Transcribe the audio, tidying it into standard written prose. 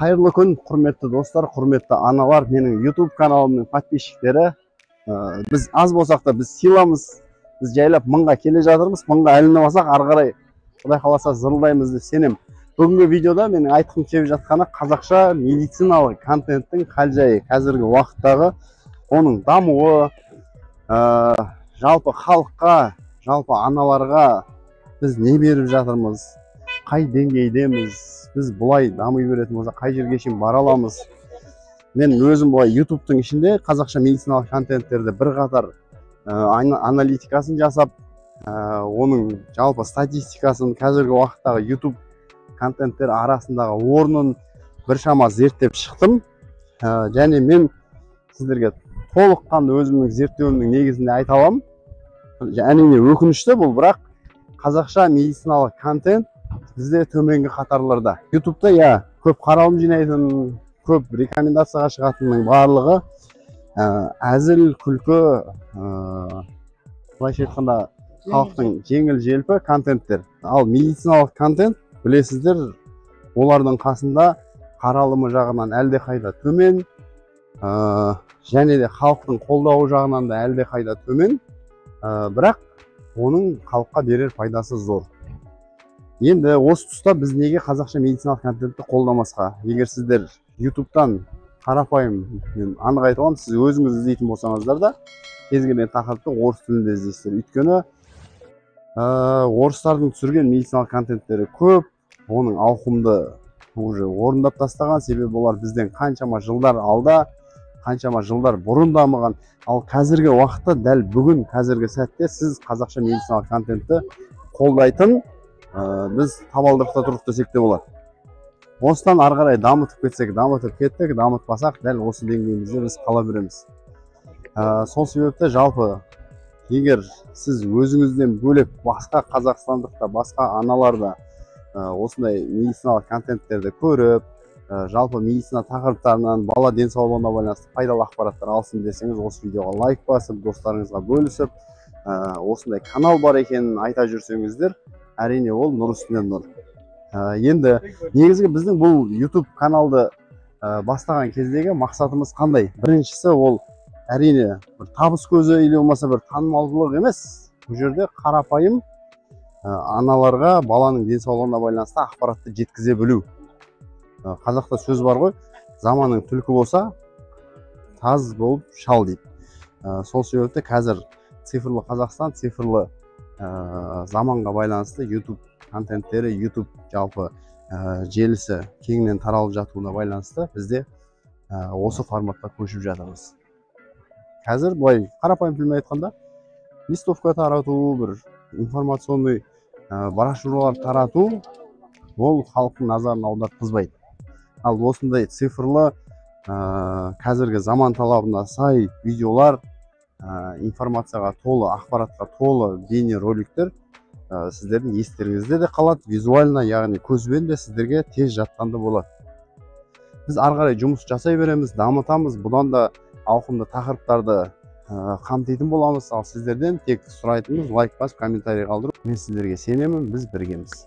Қайырлы күн, құрметті достар, құрметті аналар, менің YouTube каналымның подписчиктері. Біз аз болсақ та біз сыйламыз. Біз жайлап мыңға келе жатырмыз. Мыңға ілініп ары қарай Құдай қаласа зырылдаймыз деп сенем. Бүгінгі видеода менің айтқым келіп жатқаны қазақша медициналық контенттің қал-жайы, қазіргі уақыттағы оның дамуы, жалпы халыққа, жалпы аналарға біз не беріп жатырмыз, қай деңгейдеміз, біз бұлай дамый беретін болса қай жерге шейін бара аламыз. Мен өзім бұлай YouTube-тың ішінде қазақша медициналық контенттерді бір қатар аналитикасын жасап, оның жалпы статистикасын, қазіргі уақыттағы YouTube контенттер арасындағы орнын біршама зерттеп шықтым. Және мен сіздерге толыққанды өзімнің зерттеуімнің негізінде айта аламын. Әрине өкінішті бұл, бірақ қазақша медициналық контент бізде төменгі қатарларда. YouTube-та көп қаралым жинайтын, көп рекомендацияға шығатынның барлығы әзіл, күлкі, былайша айтқанда халықтың жеңіл-желпі контенттер. Ал медициналық контент, білесіздер, олардың қасында қаралымы жағынан әлде қайда төмен, және де халықтың қолдауы жағынан да әлде қайда төмен, бірақ оның халыққа берер пайдасы зор. Енді осы тұста біз неге қазақша медициналық контентті қолдамасқа? Егер сіздер YouTube-тан қарапайым, мен анық айта аламын, сіз өзіңіз іздейтін болсаңыздар да кез келген тақырыпты орыс тілінде іздейсіздер. Өйткені орыстардың түсірген медициналық контенттері көп, оның ауқымды уже орындап тастаған, себебі олар бізден қаншама жылдар алда, қаншама жылдар бұрын дамыған. Ал қазіргі уақытта, дәл бүгін, қазіргі сәтте сіз қазақша медициналық контентті қолдайтын біз табалдырықта тұрдық десек те болады. Осыдан ары қарай дамытып кетсек, дамытып кеттік, дамытпасақ, дәл осы деңгейімізде біз қала береміз. Сол себепті жалпы, егер сіз өзіңізден бөлек басқа қазақстандықта, басқа аналарда осындай медициналық контенттерді көріп, жалпы медицина тақырыптарынан, бала денсаулығына байланысты пайдалы ақпараттар алсын десеңіз, осы видеоға лайк басып, достарыңызға бөлісіп, осындай канал бар екенін айта жүрсеңіздер, әрине ол нұр үстіне нұр. Енді негізгі біздің бұл YouTube каналды бастаған кездегі мақсатымыз қандай? Біріншісі ол әрине бір табыс көзі или болмаса бір танымалдылық емес. Бұл жерде қарапайым аналарға баланың денсаулығына байланысты ақпаратты жеткізе білу. Қазақта сөз бар ғой, заманың түлкі болса, таз болып шал дейді. Сол себепті қазір цифрлы Қазақстан, цифрлы заманға байланысты YouTube контенттері, YouTube жалпы желісі кеңінен таралып жатуына байланысты бізде осы форматқа көшіп жатырмыз. Қазір бұлай қарапайым тілмен айтқанда, листовка тарату, бір информационный брошюралар тарату, ол халықтың назарын аудартқызбайды. Ал осындай цифрлы қазіргі заман талабына сай видеолар, информацияға толы, ақпаратқа толы бейне роликтер сіздердің естеріңізде де қалады, визуально, яғни көзбен де сіздерге тез жатқанды болады. Біз ары қарай жұмыс жасай береміз, дамытамыз, бұдан да ауқымды тақырыптарды қамтитын боламыз. Ал сіздерден тек сұрайтынымыз лайк басып, комментарий қалдыру. Мен сіздерге сенемін, біз біргеміз.